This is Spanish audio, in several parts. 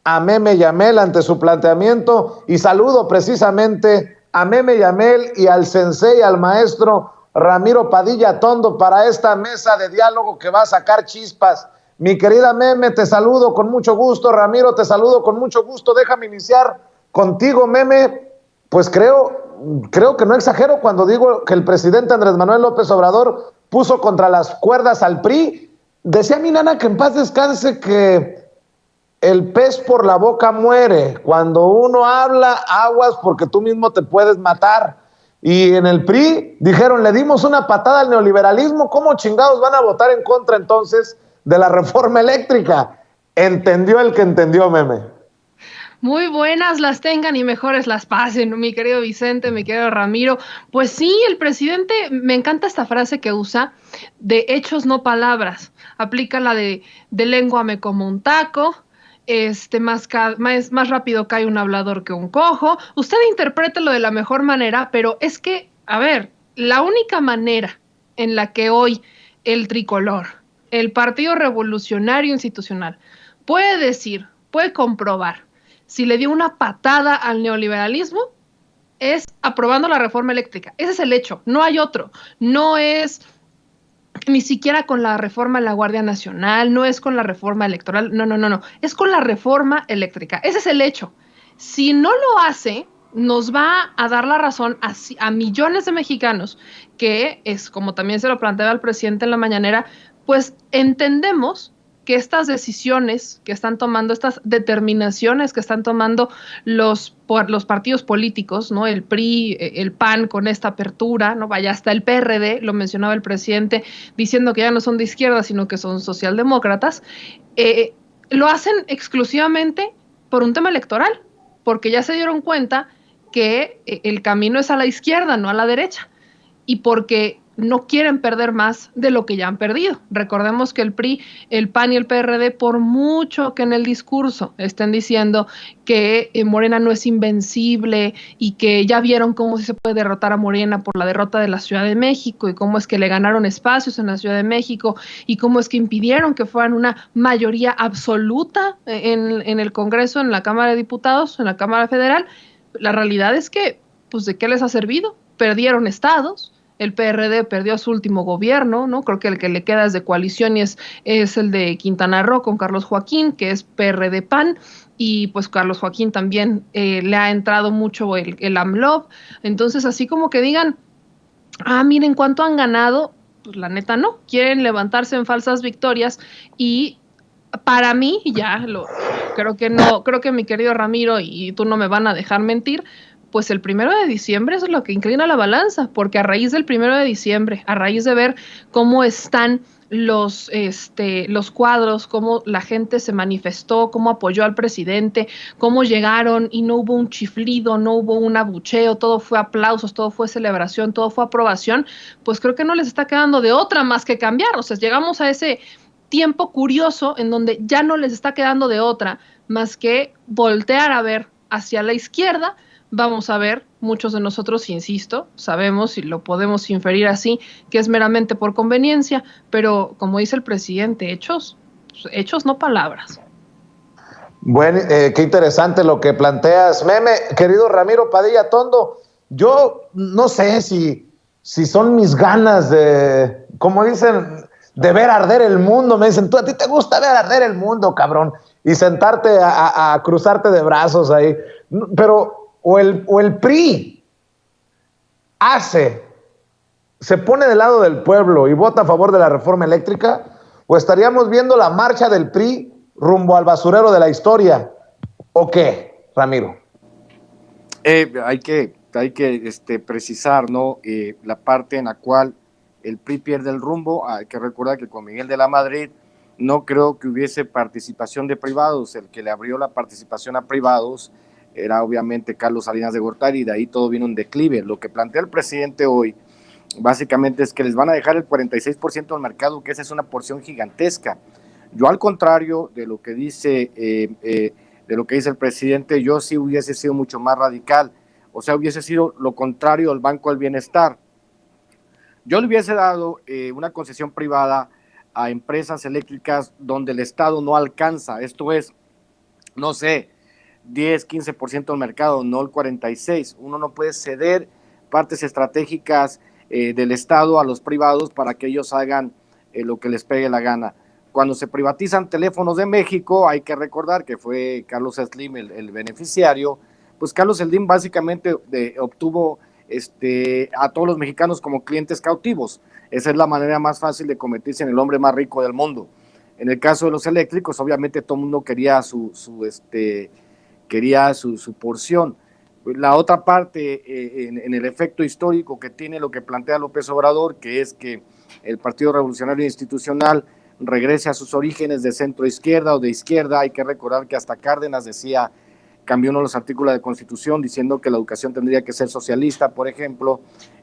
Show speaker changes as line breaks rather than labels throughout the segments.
a Meme Yamel ante su planteamiento y saludo precisamente a Meme Yamel y al sensei, al maestro Ramiro Padilla Tondo para esta mesa de diálogo que va a sacar chispas. Mi querida Meme, te saludo con mucho gusto. Ramiro, te saludo con mucho gusto. Déjame iniciar contigo, Meme. Pues creo que no exagero cuando digo que el presidente Andrés Manuel López Obrador puso contra las cuerdas al PRI. Decía mi nana que en paz descanse que el pez por la boca muere. Cuando uno habla, aguas porque tú mismo te puedes matar. Y en el PRI dijeron, le dimos una patada al neoliberalismo. ¿Cómo chingados van a votar en contra entonces de la reforma eléctrica? Entendió el que entendió, Meme.
Muy buenas las tengan y mejores las pasen, mi querido Vicente, mi querido Ramiro. Pues sí, el presidente, me encanta esta frase que usa, de hechos no palabras. Aplica la de lénguame como un taco, más rápido cae un hablador que un cojo. Usted interprételo de la mejor manera, pero es que, a ver, la única manera en la que hoy el tricolor, el Partido Revolucionario Institucional, puede decir, puede comprobar si le dio una patada al neoliberalismo, es aprobando la reforma eléctrica. Ese es el hecho, no hay otro. No es ni siquiera con la reforma de la Guardia Nacional, no es con la reforma electoral, no. Es con la reforma eléctrica. Ese es el hecho. Si no lo hace, nos va a dar la razón a millones de mexicanos que es, como también se lo planteaba el presidente en la mañanera, pues entendemos que estas decisiones que están tomando, estas determinaciones que están tomando los partidos políticos, ¿no? El PRI, el PAN con esta apertura, ¿no? Vaya, hasta el PRD, lo mencionaba el presidente, diciendo que ya no son de izquierda, sino que son socialdemócratas, lo hacen exclusivamente por un tema electoral, porque ya se dieron cuenta que el camino es a la izquierda, no a la derecha, y porque no quieren perder más de lo que ya han perdido. Recordemos que el PRI, el PAN y el PRD, por mucho que en el discurso estén diciendo que Morena no es invencible y que ya vieron cómo se puede derrotar a Morena por la derrota de la Ciudad de México y cómo es que le ganaron espacios en la Ciudad de México y cómo es que impidieron que fueran una mayoría absoluta en el Congreso, en la Cámara de Diputados, en la Cámara Federal, la realidad es que, pues, ¿de qué les ha servido? Perdieron estados. El PRD perdió su último gobierno, ¿no? Creo que el que le queda es de coalición y es el de Quintana Roo con Carlos Joaquín, que es PRD-PAN, y pues Carlos Joaquín también le ha entrado mucho el AMLOB. Entonces, así como que digan, miren cuánto han ganado, pues la neta no, quieren levantarse en falsas victorias y para mí, creo que mi querido Ramiro y tú no me van a dejar mentir, pues el 1 de diciembre es lo que inclina la balanza, porque a raíz del 1 de diciembre, a raíz de ver cómo están los cuadros, cómo la gente se manifestó, cómo apoyó al presidente, cómo llegaron y no hubo un chiflido, no hubo un abucheo, todo fue aplausos, todo fue celebración, todo fue aprobación, pues creo que no les está quedando de otra más que cambiar. O sea, llegamos a ese tiempo curioso en donde ya no les está quedando de otra más que voltear a ver hacia la izquierda. Vamos a ver, muchos de nosotros, insisto, sabemos y lo podemos inferir así, que es meramente por conveniencia, pero como dice el presidente, hechos no palabras.
Bueno, qué interesante lo que planteas, Meme. Querido Ramiro Padilla Tondo, yo no sé si son mis ganas de, como dicen, de ver arder el mundo. Me dicen, tú, a ti te gusta ver arder el mundo, cabrón, y sentarte a cruzarte de brazos ahí. Pero o el PRI se pone del lado del pueblo y vota a favor de la reforma eléctrica, o estaríamos viendo la marcha del PRI rumbo al basurero de la historia, ¿o qué, Ramiro?
Hay que precisar, ¿no? La parte en la cual el PRI pierde el rumbo. Hay que recordar que con Miguel de la Madrid no creo que hubiese participación de privados. El que le abrió la participación a privados era obviamente Carlos Salinas de Gortari, y de ahí todo vino un declive. Lo que plantea el presidente hoy básicamente es que les van a dejar el 46% del mercado, que esa es una porción gigantesca. Yo, al contrario de lo que dice el presidente, yo sí hubiese sido mucho más radical, o sea, hubiese sido lo contrario al Banco del Bienestar. Yo le hubiese dado una concesión privada a empresas eléctricas donde el Estado no alcanza, esto es, no sé, 10, 15% del mercado, no el 46%. Uno no puede ceder partes estratégicas del Estado a los privados para que ellos hagan lo que les pegue la gana. Cuando se privatizan Teléfonos de México, hay que recordar que fue Carlos Slim el beneficiario. Pues Carlos Slim básicamente obtuvo a todos los mexicanos como clientes cautivos. Esa es la manera más fácil de convertirse en el hombre más rico del mundo. En el caso de los eléctricos, obviamente todo el mundo quería su porción. La otra parte, en el efecto histórico que tiene lo que plantea López Obrador, que es que el Partido Revolucionario Institucional regrese a sus orígenes de centro izquierda o de izquierda. Hay que recordar que hasta Cárdenas cambió uno de los artículos de Constitución diciendo que la educación tendría que ser socialista, por ejemplo,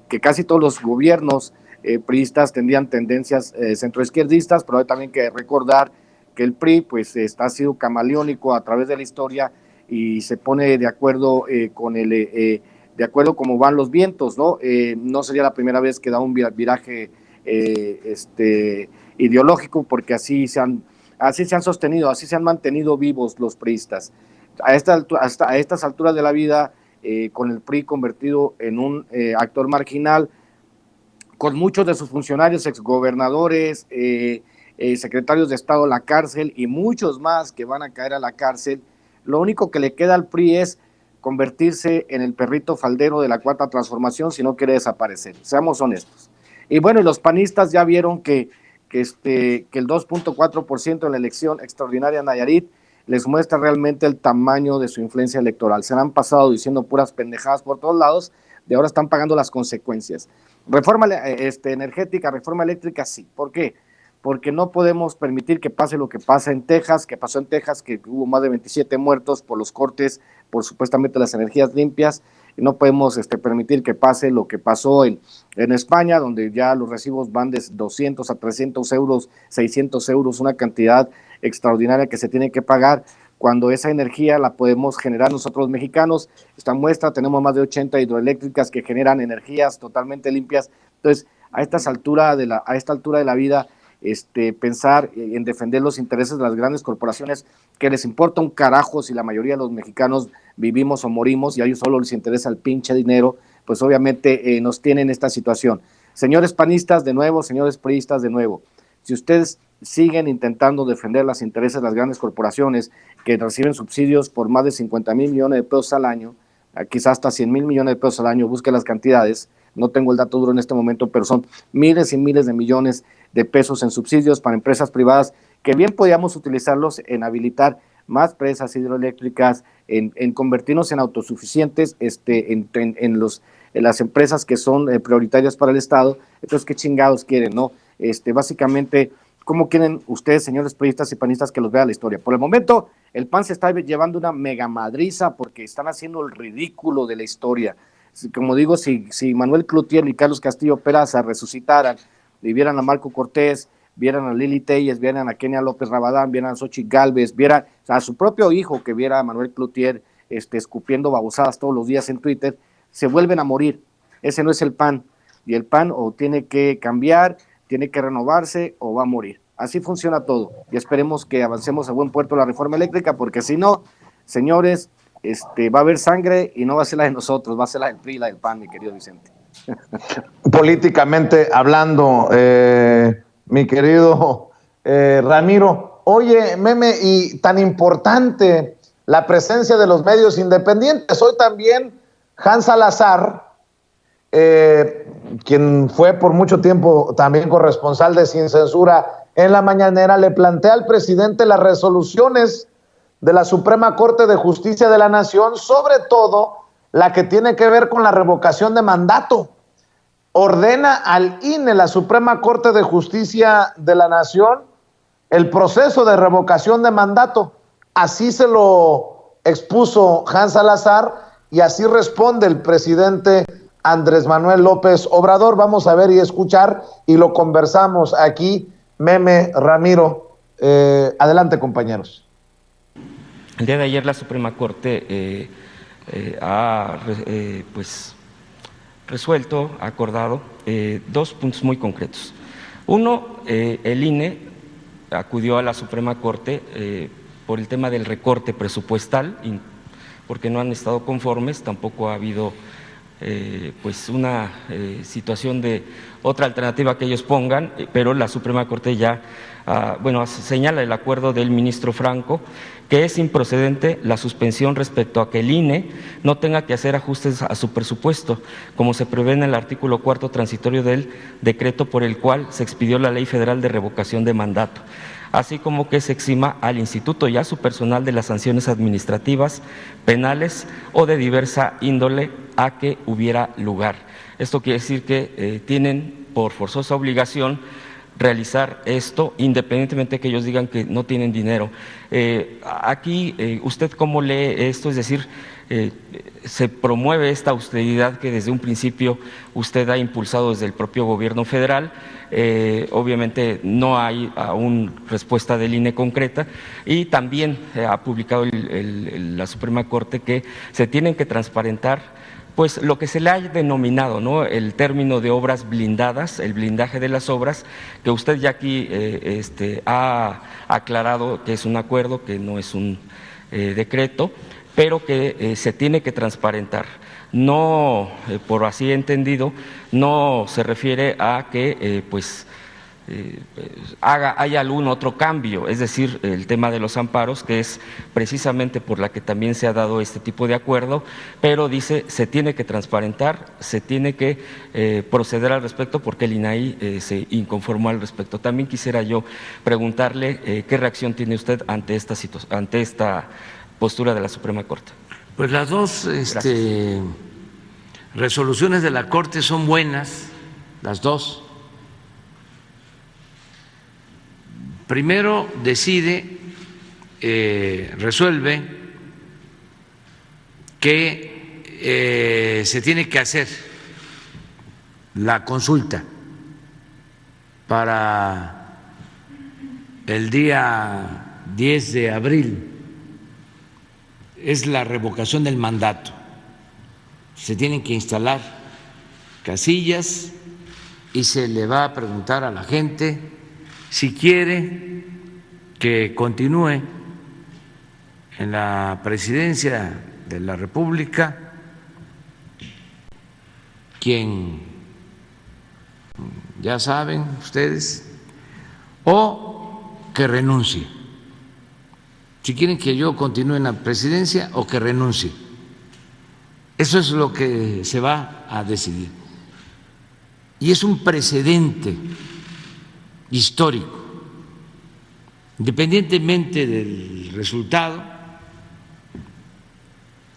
que casi todos los gobiernos priistas tendrían tendencias centroizquierdistas, pero hay también que recordar que el PRI pues ha sido camaleónico a través de la historia y se pone de acuerdo de acuerdo como van los vientos, ¿no? No sería la primera vez que da un viraje ideológico, porque así se han sostenido, así se han mantenido vivos los priistas. A estas alturas de la vida, con el PRI convertido en un actor marginal, con muchos de sus funcionarios, exgobernadores, secretarios de Estado a la cárcel y muchos más que van a caer a la cárcel, lo único que le queda al PRI es convertirse en el perrito faldero de la cuarta transformación si no quiere desaparecer, seamos honestos. Y bueno, los panistas ya vieron que el 2.4% en la elección extraordinaria en Nayarit les muestra realmente el tamaño de su influencia electoral. Se han pasado diciendo puras pendejadas por todos lados, de ahora están pagando las consecuencias. Reforma energética, reforma eléctrica, sí. ¿Por qué? Porque no podemos permitir que pase lo que pasa en Texas, que pasó en Texas, que hubo más de 27 muertos por los cortes, por supuestamente las energías limpias. Y no podemos permitir que pase lo que pasó en España, donde ya los recibos van de 200 a 300 euros, 600 euros, una cantidad extraordinaria que se tiene que pagar, cuando esa energía la podemos generar nosotros los mexicanos. Esta muestra, tenemos más de 80 hidroeléctricas que generan energías totalmente limpias. Entonces, a esta altura de la vida, pensar en defender los intereses de las grandes corporaciones, que les importa un carajo si la mayoría de los mexicanos vivimos o morimos y a ellos solo les interesa el pinche dinero, pues obviamente nos tienen esta situación. Señores panistas, de nuevo, señores priistas, de nuevo, si ustedes siguen intentando defender los intereses de las grandes corporaciones que reciben subsidios por más de 50,000 millones de pesos al año, quizás hasta 100,000 millones de pesos al año, busque las cantidades, no tengo el dato duro en este momento, pero son miles y miles de millones de pesos en subsidios para empresas privadas, que bien podíamos utilizarlos en habilitar más presas hidroeléctricas, en convertirnos en autosuficientes, en las empresas que son prioritarias para el Estado. Entonces, ¿qué chingados quieren, no? Básicamente, ¿cómo quieren ustedes, señores priistas y panistas, que los vea la historia? Por el momento, el PAN se está llevando una mega madriza porque están haciendo el ridículo de la historia. Como digo, si Manuel Cloutier y Carlos Castillo Peraza resucitaran y vieran a Marco Cortés, vieran a Lili Telles, vieran a Kenia López Rabadán, vieran a Xochitl Gálvez, vieran a su propio hijo, que viera a Manuel Cloutier escupiendo babosadas todos los días en Twitter, se vuelven a morir. Ese no es el PAN. Y el PAN o tiene que cambiar, tiene que renovarse o va a morir. Así funciona todo. Y esperemos que avancemos a buen puerto la reforma eléctrica, porque si no, señores, va a haber sangre y no va a ser la de nosotros, va a ser la del PRI y la del PAN, mi querido Vicente.
Políticamente hablando, mi querido Ramiro, oye, Meme, y tan importante la presencia de los medios independientes. Hoy también Hans Salazar, quien fue por mucho tiempo también corresponsal de Sin Censura en la mañanera, le plantea al presidente las resoluciones de la Suprema Corte de Justicia de la Nación, sobre todo la que tiene que ver con la revocación de mandato. Ordena al INE, la Suprema Corte de Justicia de la Nación, el proceso de revocación de mandato. Así se lo expuso Hans Salazar y así responde el presidente Andrés Manuel López Obrador. Vamos a ver y escuchar y lo conversamos aquí, Meme, Ramiro. Adelante, compañeros.
El día de ayer la Suprema Corte ha resuelto, ha acordado dos puntos muy concretos. Uno, el INE acudió a la Suprema Corte por el tema del recorte presupuestal, porque no han estado conformes, tampoco ha habido pues una situación de otra alternativa que ellos pongan, pero la Suprema Corte ya bueno, señala el acuerdo del ministro Franco que es improcedente la suspensión respecto a que el INE no tenga que hacer ajustes a su presupuesto, como se prevé en el artículo 4º transitorio del decreto por el cual se expidió la Ley Federal de Revocación de Mandato, así como que se exima al instituto y a su personal de las sanciones administrativas, penales o de diversa índole a que hubiera lugar. Esto quiere decir que tienen por forzosa obligación realizar esto, independientemente de que ellos digan que no tienen dinero. Aquí, ¿usted cómo lee esto? Es decir, se promueve esta austeridad que desde un principio usted ha impulsado desde el propio gobierno federal. Obviamente no hay aún respuesta del INE concreta y también ha publicado la Suprema Corte que se tienen que transparentar pues lo que se le ha denominado, ¿no?, el término de obras blindadas, el blindaje de las obras, que usted ya aquí ha aclarado que es un acuerdo, que no es un decreto, pero que se tiene que transparentar. No, por así entendido, no se refiere a que haya algún otro cambio, es decir, el tema de los amparos, que es precisamente por la que también se ha dado este tipo de acuerdo, pero dice se tiene que transparentar, se tiene que proceder al respecto porque el INAI se inconformó al respecto. También quisiera yo preguntarle qué reacción tiene usted ante esta postura de la Suprema Corte.
Pues las dos resoluciones de la Corte son buenas, las dos. Primero decide, resuelve que se tiene que hacer la consulta para el día 10 de abril, es la revocación del mandato. Se tienen que instalar casillas y se le va a preguntar a la gente si quiere que continúe en la presidencia de la República quien ya saben ustedes, o que renuncie. Si quieren que yo continúe en la presidencia o que renuncie. Eso es lo que se va a decidir. Y es un precedente histórico. Independientemente del resultado,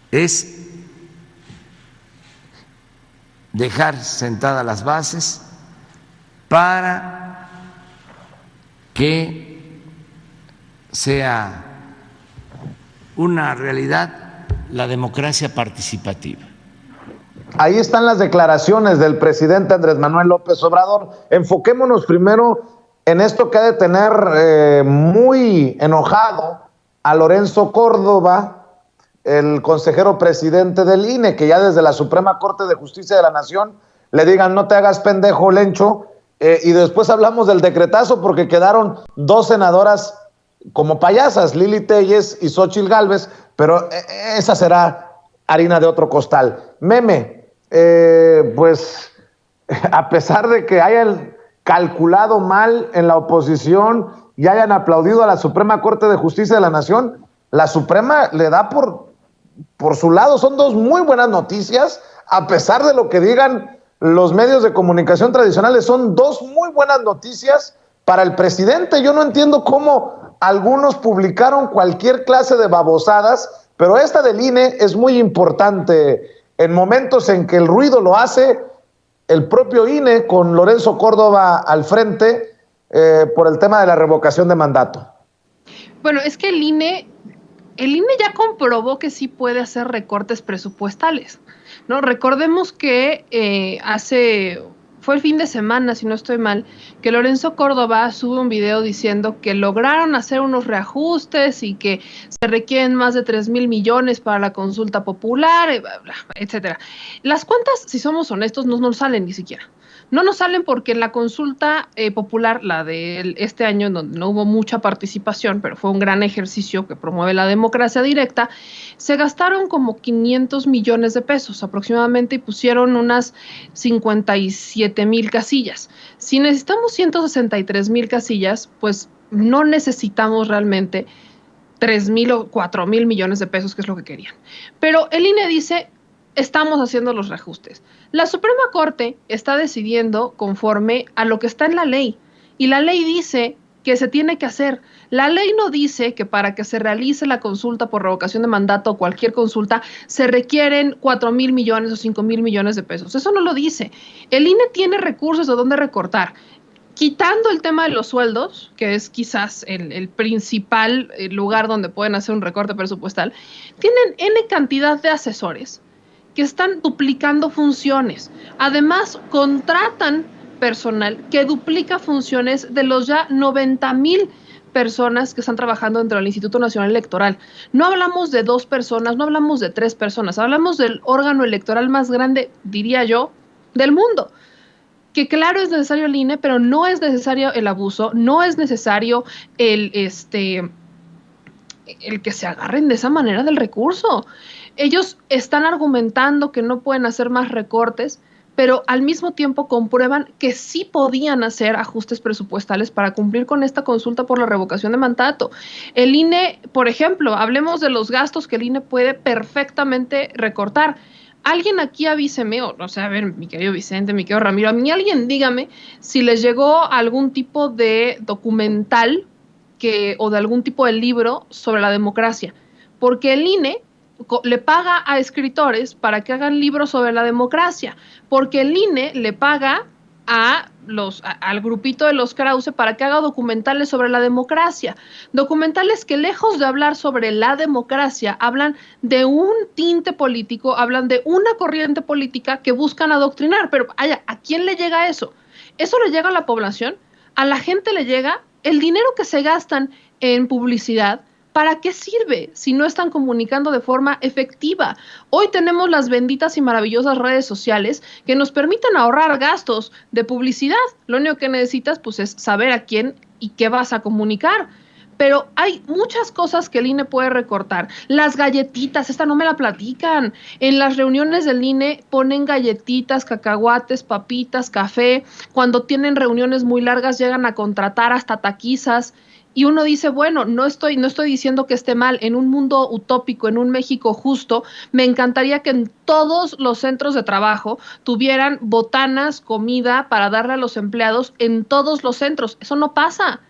es dejar sentadas las bases para que sea una realidad la democracia participativa.
Ahí están las declaraciones del presidente Andrés Manuel López Obrador. Enfoquémonos primero en esto que ha de tener muy enojado a Lorenzo Córdoba, el consejero presidente del INE, que ya desde la Suprema Corte de Justicia de la Nación le digan no te hagas pendejo, Lencho, y después hablamos del decretazo porque quedaron dos senadoras como payasas, Lili Téllez y Xóchitl Gálvez, pero esa será harina de otro costal. Meme, pues a pesar de que hayan calculado mal en la oposición y hayan aplaudido a la Suprema Corte de Justicia de la Nación, la Suprema le da por su lado. Son dos muy buenas noticias, a pesar de lo que digan los medios de comunicación tradicionales, son dos muy buenas noticias para el presidente. Yo no entiendo cómo algunos publicaron cualquier clase de babosadas, pero esta del INE es muy importante en momentos en que el ruido lo hace el propio INE con Lorenzo Córdoba al frente por el tema de la revocación de mandato. Bueno, es que
el INE ya comprobó que sí puede hacer recortes presupuestales, ¿no? Recordemos que fue el fin de semana, si no estoy mal, que Lorenzo Córdoba sube un video diciendo que lograron hacer unos reajustes y que se requieren más de 3,000 millones para la consulta popular, etcétera. Las cuentas, si somos honestos, no nos salen ni siquiera. No nos salen porque en la consulta popular, la de este año, en donde no hubo mucha participación, pero fue un gran ejercicio que promueve la democracia directa, se gastaron como 500 millones de pesos aproximadamente y pusieron unas 57,000 casillas. Si necesitamos 163,000 casillas, pues no necesitamos realmente 3,000 o 4,000 millones de pesos, que es lo que querían. Pero el INE dice, estamos haciendo los reajustes. La Suprema Corte está decidiendo conforme a lo que está en la ley, y la ley dice que se tiene que hacer. La ley no dice que para que se realice la consulta por revocación de mandato o cualquier consulta se requieren 4,000 millones o 5,000 millones de pesos. Eso no lo dice. El INE tiene recursos de dónde recortar. Quitando el tema de los sueldos, que es quizás el principal lugar donde pueden hacer un recorte presupuestal, tienen N cantidad de asesores que están duplicando funciones. Además, contratan personal que duplica funciones de los ya 90,000 personas que están trabajando dentro del Instituto Nacional Electoral. No hablamos de 2 personas, no hablamos de 3 personas, hablamos del órgano electoral más grande, diría yo, del mundo. Que claro es necesario el INE, pero no es necesario el abuso, no es necesario el que se agarren de esa manera del recurso. Ellos están argumentando que no pueden hacer más recortes, pero al mismo tiempo comprueban que sí podían hacer ajustes presupuestales para cumplir con esta consulta por la revocación de mandato. El INE, por ejemplo, hablemos de los gastos que el INE puede perfectamente recortar. Alguien aquí avíseme, o sea, a ver, mi querido Vicente, mi querido Ramiro, a mí alguien dígame si les llegó algún tipo de documental o de algún tipo de libro sobre la democracia, porque el INE le paga a escritores para que hagan libros sobre la democracia, porque el INE le paga al grupito de los Krause para que haga documentales sobre la democracia, documentales que lejos de hablar sobre la democracia, hablan de un tinte político, hablan de una corriente política que buscan adoctrinar, pero ¿a quién le llega eso? ¿Eso le llega a la población? ¿A la gente le llega? El dinero que se gastan en publicidad, ¿para qué sirve si no están comunicando de forma efectiva? Hoy tenemos las benditas y maravillosas redes sociales que nos permiten ahorrar gastos de publicidad. Lo único que necesitas pues es saber a quién y qué vas a comunicar. Pero hay muchas cosas que el INE puede recortar. Las galletitas, esta no me la platican. En las reuniones del INE ponen galletitas, cacahuates, papitas, café. Cuando tienen reuniones muy largas llegan a contratar hasta taquizas. Y uno dice, bueno, no estoy diciendo que esté mal. En un mundo utópico, en un México justo, me encantaría que en todos los centros de trabajo tuvieran botanas, comida para darle a los empleados en todos los centros. Eso no pasa.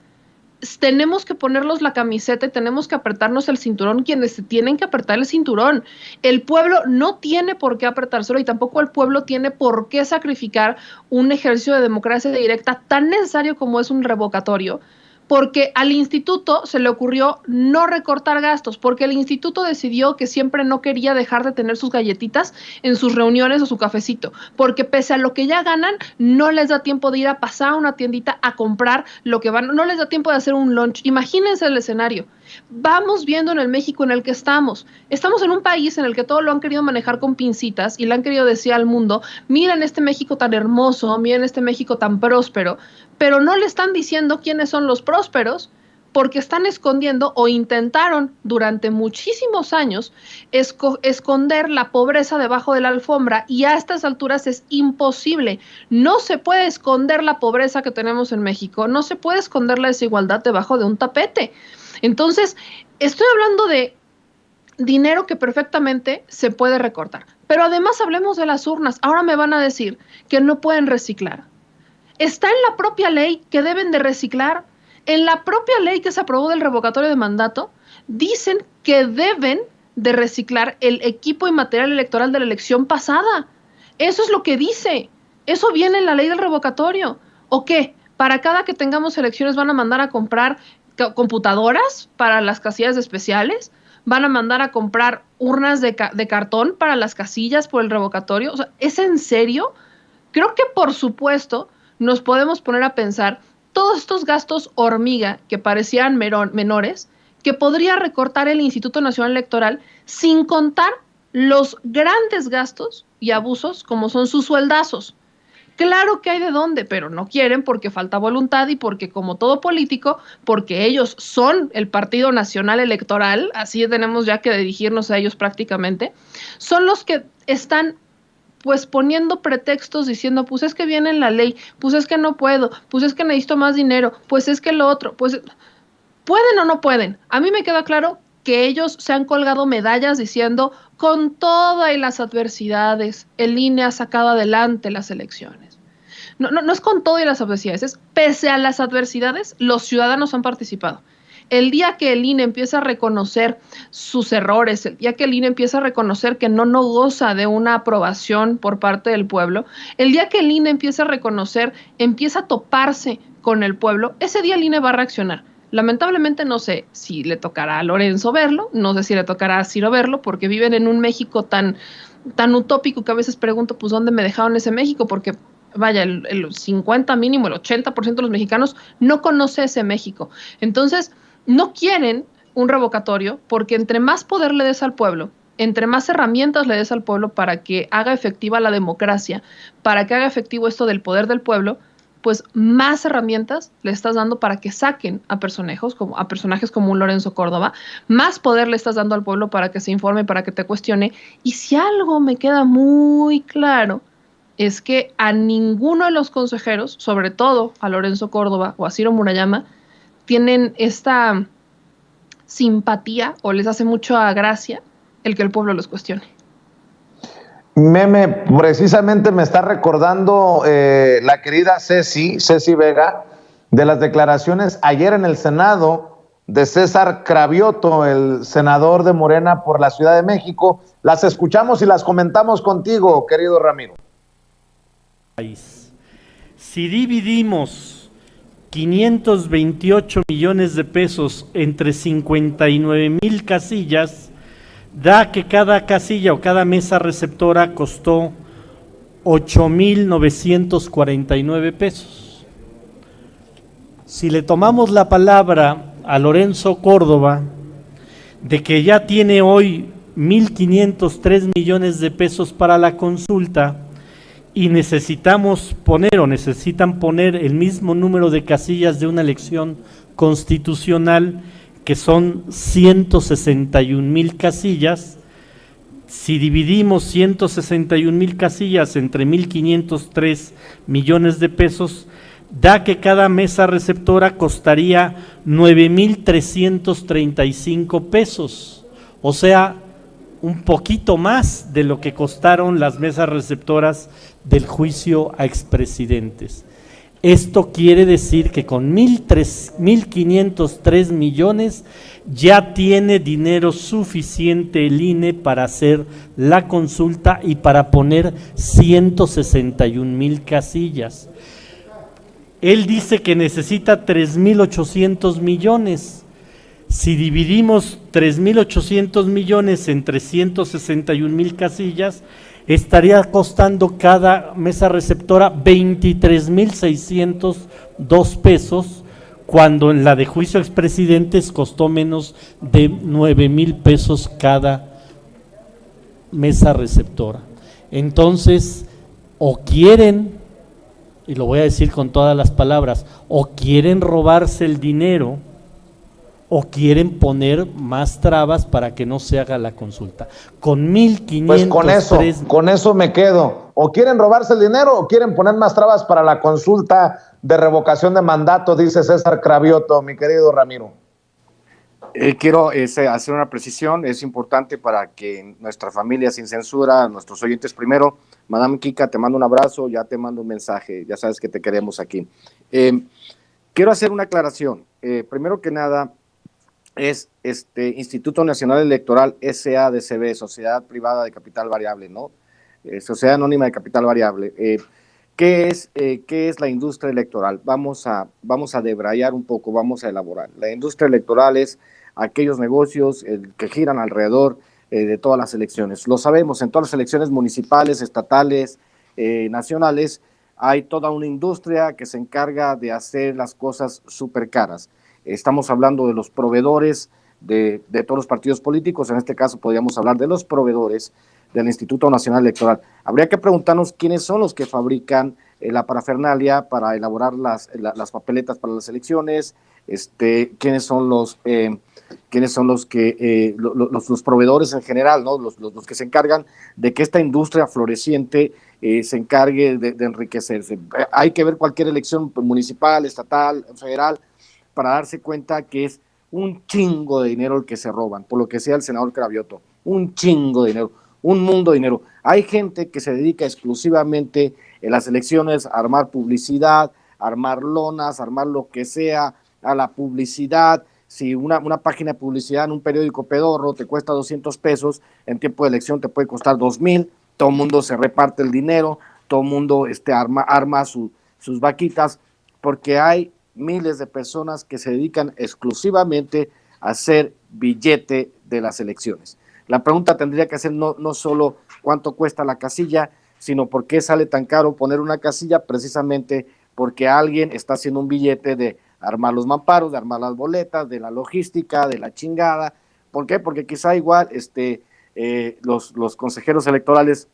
Tenemos que ponernos la camiseta y tenemos que apretarnos el cinturón quienes se tienen que apretar el cinturón. El pueblo no tiene por qué apretárselo y tampoco el pueblo tiene por qué sacrificar un ejercicio de democracia directa tan necesario como es un revocatorio, porque al instituto se le ocurrió no recortar gastos, porque el instituto decidió que siempre no quería dejar de tener sus galletitas en sus reuniones o su cafecito, porque pese a lo que ya ganan, no les da tiempo de ir a pasar a una tiendita a comprar lo que van, no les da tiempo de hacer un lunch. Imagínense el escenario. Vamos viendo en el México en el que estamos en un país en el que todo lo han querido manejar con pincitas y le han querido decir al mundo, miren este México tan hermoso, miren este México tan próspero, pero no le están diciendo quiénes son los prósperos, porque están escondiendo o intentaron durante muchísimos años esconder la pobreza debajo de la alfombra, y a estas alturas es imposible. No se puede esconder la pobreza que tenemos en México, no se puede esconder la desigualdad debajo de un tapete. Entonces, estoy hablando de dinero que perfectamente se puede recortar. Pero además hablemos de las urnas. Ahora me van a decir que no pueden reciclar. Está en la propia ley que deben de reciclar. En la propia ley que se aprobó del revocatorio de mandato, dicen que deben de reciclar el equipo y material electoral de la elección pasada. Eso es lo que dice. Eso viene en la ley del revocatorio. ¿O qué? Para cada que tengamos elecciones van a mandar a comprar computadoras para las casillas especiales, van a mandar a comprar urnas de cartón para las casillas por el revocatorio. O sea, ¿es en serio? Creo que por supuesto nos podemos poner a pensar todos estos gastos hormiga que parecían menores, que podría recortar el Instituto Nacional Electoral, sin contar los grandes gastos y abusos como son sus sueldazos. Claro que hay de dónde, pero no quieren porque falta voluntad y porque, como todo político, porque ellos son el Partido Nacional Electoral, así tenemos ya que dirigirnos a ellos prácticamente, son los que están pues poniendo pretextos diciendo, pues es que viene en la ley, pues es que no puedo, pues es que necesito más dinero, pues es que lo otro, pues ¿pueden o no pueden? A mí me queda claro que ellos se han colgado medallas diciendo, con todas las adversidades, el INE ha sacado adelante las elecciones. No es con todo y las adversidades, es pese a las adversidades, los ciudadanos han participado. El día que el INE empieza a reconocer sus errores, el día que el INE empieza a reconocer que no goza de una aprobación por parte del pueblo, el día que el INE empieza a reconocer, empieza a toparse con el pueblo, ese día el INE va a reaccionar. Lamentablemente no sé si le tocará a Lorenzo verlo, no sé si le tocará a Ciro verlo, porque viven en un México tan utópico que a veces pregunto, pues, ¿dónde me dejaron ese México? Porque vaya, el 50 mínimo, el 80% de los mexicanos no conoce ese México. Entonces, no quieren un revocatorio porque entre más poder le des al pueblo, entre más herramientas le des al pueblo para que haga efectiva la democracia, para que haga efectivo esto del poder del pueblo, pues más herramientas le estás dando para que saquen a personajes como un Lorenzo Córdoba, más poder le estás dando al pueblo para que se informe, para que te cuestione. Y si algo me queda muy claro, es que a ninguno de los consejeros, sobre todo a Lorenzo Córdoba o a Ciro Murayama, tienen esta simpatía o les hace mucha gracia el que el pueblo los cuestione.
Meme, precisamente me está recordando la querida Ceci Vega, de las declaraciones ayer en el Senado de César Cravioto, el senador de Morena por la Ciudad de México. Las escuchamos y las comentamos contigo, querido Ramiro.
Si dividimos 528 millones de pesos entre 59,000 casillas, da que cada casilla o cada mesa receptora costó 8,949 pesos. Si le tomamos la palabra a Lorenzo Córdoba de que ya tiene hoy 1,503 millones de pesos para la consulta, y necesitan poner el mismo número de casillas de una elección constitucional, que son 161,000 casillas. Si dividimos 161,000 casillas entre 1,503 millones de pesos, da que cada mesa receptora costaría 9,335 pesos, o sea, un poquito más de lo que costaron las mesas receptoras del juicio a expresidentes. Esto quiere decir que con 1,503 millones ya tiene dinero suficiente el INE para hacer la consulta y para poner 161,000 casillas. Él dice que necesita 3,800 millones. Si dividimos 3,800 millones entre 161,000 casillas, estaría costando cada mesa receptora 23,602 pesos, cuando en la de juicio a expresidentes costó menos de 9,000 pesos cada mesa receptora. Entonces, o quieren, y lo voy a decir con todas las palabras, o quieren robarse el dinero, o quieren poner más trabas para que no se haga la consulta. Con 1,503...
Pues con eso me quedo. O quieren robarse el dinero o quieren poner más trabas para la consulta de revocación de mandato, dice César Cravioto, mi querido Ramiro.
Quiero hacer una precisión, es importante para que nuestra familia sin censura, nuestros oyentes primero. Madame Kika, te mando un abrazo, ya te mando un mensaje, ya sabes que te queremos aquí. Quiero hacer una aclaración. Primero que nada, es Instituto Nacional Electoral SADCB, Sociedad Privada de Capital Variable, ¿no? Sociedad Anónima de Capital Variable. ¿Qué es la industria electoral? Vamos a debrayar un poco, vamos a elaborar. La industria electoral es aquellos negocios que giran alrededor de todas las elecciones. Lo sabemos, en todas las elecciones municipales, estatales, nacionales, hay toda una industria que se encarga de hacer las cosas súper caras. Estamos hablando de los proveedores de todos los partidos políticos, en este caso podríamos hablar de los proveedores del Instituto Nacional Electoral. Habría que preguntarnos quiénes son los que fabrican la parafernalia para elaborar las papeletas para las elecciones, quiénes son los que los proveedores en general, ¿no? Los que se encargan de que esta industria floreciente se encargue de enriquecerse. Hay que ver cualquier elección municipal, estatal, federal, para darse cuenta que es un chingo de dinero el que se roban, por lo que sea el senador Cravioto, un chingo de dinero, un mundo de dinero. Hay gente que se dedica exclusivamente en las elecciones a armar publicidad, a armar lonas, a armar lo que sea, a la publicidad. Si una página de publicidad en un periódico pedorro te cuesta 200 pesos, en tiempo de elección te puede costar 2,000, todo el mundo se reparte el dinero, todo el mundo arma sus vaquitas, porque hay miles de personas que se dedican exclusivamente a hacer billete de las elecciones. La pregunta tendría que ser no solo cuánto cuesta la casilla, sino por qué sale tan caro poner una casilla, precisamente porque alguien está haciendo un billete de armar los mamparos, de armar las boletas, de la logística, de la chingada. ¿Por qué? Porque quizá igual los consejeros electorales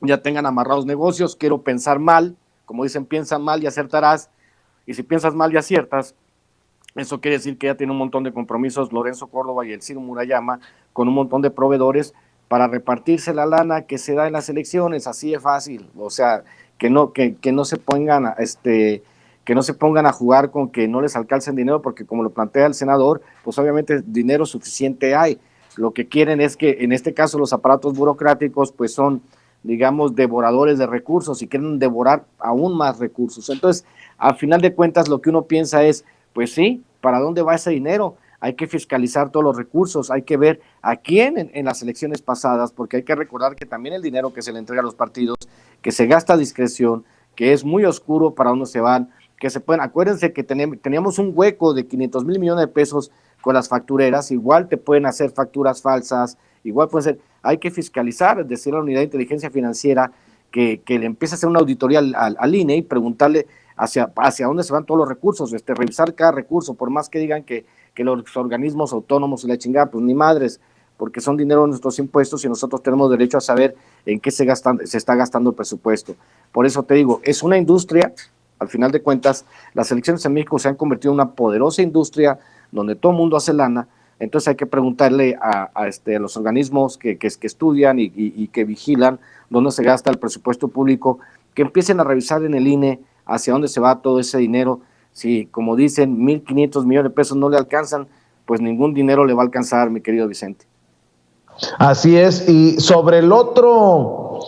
ya tengan amarrados negocios. Quiero pensar mal, como dicen, piensa mal y acertarás, y si piensas mal y aciertas, eso quiere decir que ya tiene un montón de compromisos Lorenzo Córdoba y el Ciro Murayama con un montón de proveedores para repartirse la lana que se da en las elecciones, así de fácil. O sea, que no se pongan a jugar con que no les alcancen dinero, porque como lo plantea el senador, pues obviamente dinero suficiente hay. Lo que quieren es que, en este caso, los aparatos burocráticos pues son, digamos, devoradores de recursos y quieren devorar aún más recursos. Entonces, al final de cuentas, lo que uno piensa es, pues sí, ¿para dónde va ese dinero? Hay que fiscalizar todos los recursos, hay que ver a quién en las elecciones pasadas, porque hay que recordar que también el dinero que se le entrega a los partidos, que se gasta a discreción, que es muy oscuro para dónde se van, que se pueden, acuérdense que teníamos un hueco de 500,000 millones de pesos con las factureras, igual te pueden hacer facturas falsas, igual pueden ser, hay que fiscalizar, es decir, la Unidad de Inteligencia Financiera, que le empiece a hacer una auditoría al INE y preguntarle hacia dónde se van todos los recursos, revisar cada recurso, por más que digan que los organismos autónomos y la chingada, pues ni madres, porque son dinero de nuestros impuestos y nosotros tenemos derecho a saber en qué se está gastando el presupuesto. Por eso te digo, es una industria, al final de cuentas, las elecciones en México se han convertido en una poderosa industria donde todo el mundo hace lana. Entonces hay que preguntarle a los organismos que estudian y que vigilan dónde se gasta el presupuesto público, que empiecen a revisar en el INE hacia dónde se va todo ese dinero. Si, como dicen, 1,500 millones de pesos no le alcanzan, pues ningún dinero le va a alcanzar, mi querido Vicente.
Así es. Y sobre el otro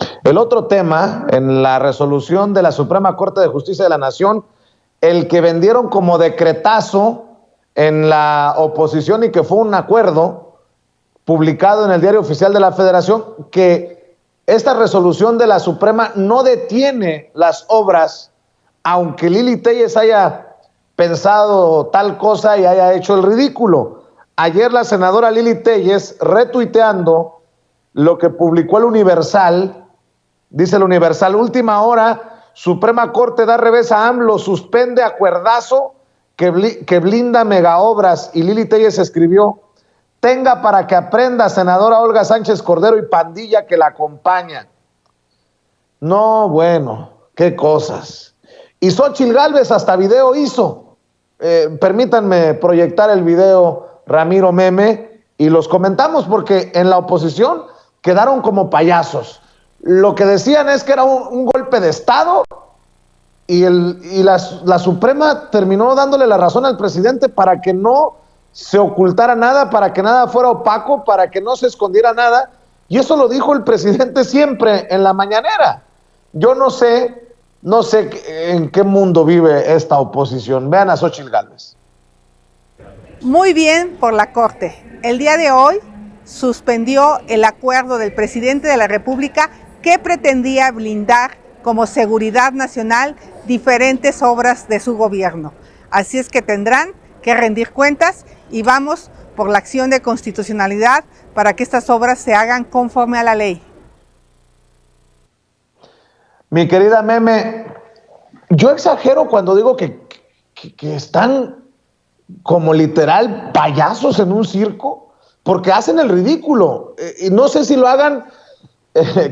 tema, en la resolución de la Suprema Corte de Justicia de la Nación, el que vendieron como decretazo en la oposición y que fue un acuerdo publicado en el Diario Oficial de la Federación, que esta resolución de la Suprema no detiene las obras, aunque Lili Téllez haya pensado tal cosa y haya hecho el ridículo. Ayer la senadora Lili Téllez, retuiteando lo que publicó el Universal, dice el Universal: última hora, Suprema Corte da revés a AMLO, suspende acuerdazo que blinda megaobras. Y Lili Téllez escribió: tenga para que aprenda, senadora Olga Sánchez Cordero y pandilla que la acompaña. No, bueno, qué cosas. Y Xóchitl Gálvez hasta video hizo. Permítanme proyectar el video, Ramiro Meme, y los comentamos porque en la oposición quedaron como payasos. Lo que decían es que era un golpe de Estado y la Suprema terminó dándole la razón al presidente para que no se ocultara nada, para que nada fuera opaco, para que no se escondiera nada. Y eso lo dijo el presidente siempre en la mañanera. Yo no sé en qué mundo vive esta oposición. Vean a Xóchitl Gálvez.
Muy bien por la Corte. El día de hoy suspendió el acuerdo del presidente de la República que pretendía blindar como seguridad nacional diferentes obras de su gobierno. Así es que tendrán que rendir cuentas y vamos por la acción de constitucionalidad para que estas obras se hagan conforme a la ley.
Mi querida Meme, yo exagero cuando digo que están como literal payasos en un circo, porque hacen el ridículo. Y no sé si lo hagan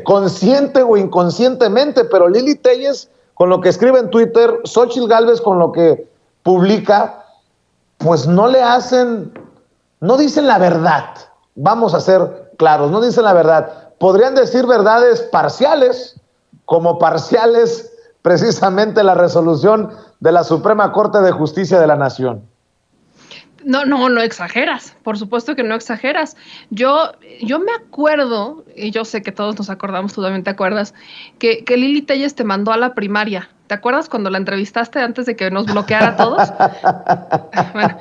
consciente o inconscientemente, pero Lili Téllez con lo que escribe en Twitter, Xóchitl Gálvez con lo que publica, pues no dicen la verdad. Vamos a ser claros, no dicen la verdad. Podrían decir verdades parciales, como parciales precisamente la resolución de la Suprema Corte de Justicia de la Nación.
No exageras, por supuesto que no exageras. Yo me acuerdo, y yo sé que todos nos acordamos, tú también te acuerdas, que Lili Telles te mandó a la primaria. ¿Te acuerdas cuando la entrevistaste antes de que nos bloqueara a todos? Bueno,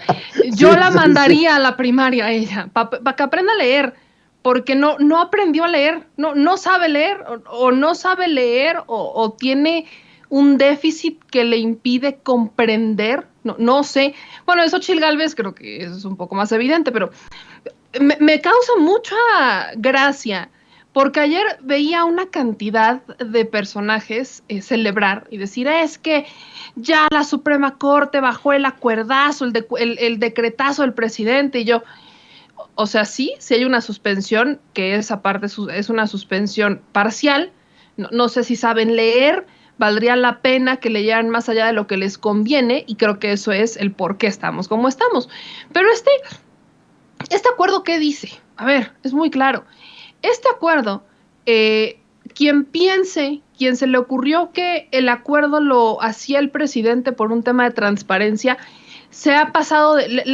yo la mandaría a la primaria a ella, para que aprenda a leer, porque no aprendió a leer, no sabe leer, o no sabe leer, o tiene un déficit que le impide comprender, no sé. Bueno, eso Xóchitl Gálvez creo que es un poco más evidente, pero me causa mucha gracia, porque ayer veía una cantidad de personajes celebrar y decir, es que ya la Suprema Corte bajó el acuerdazo, el decretazo del presidente, y yo, o sea, sí hay una suspensión, que esa parte es una suspensión parcial, no sé si saben leer, valdría la pena que leyeran más allá de lo que les conviene, y creo que eso es el por qué estamos como estamos. Pero este acuerdo, ¿qué dice? A ver, es muy claro. Este acuerdo, quien se le ocurrió que el acuerdo lo hacía el presidente por un tema de transparencia, le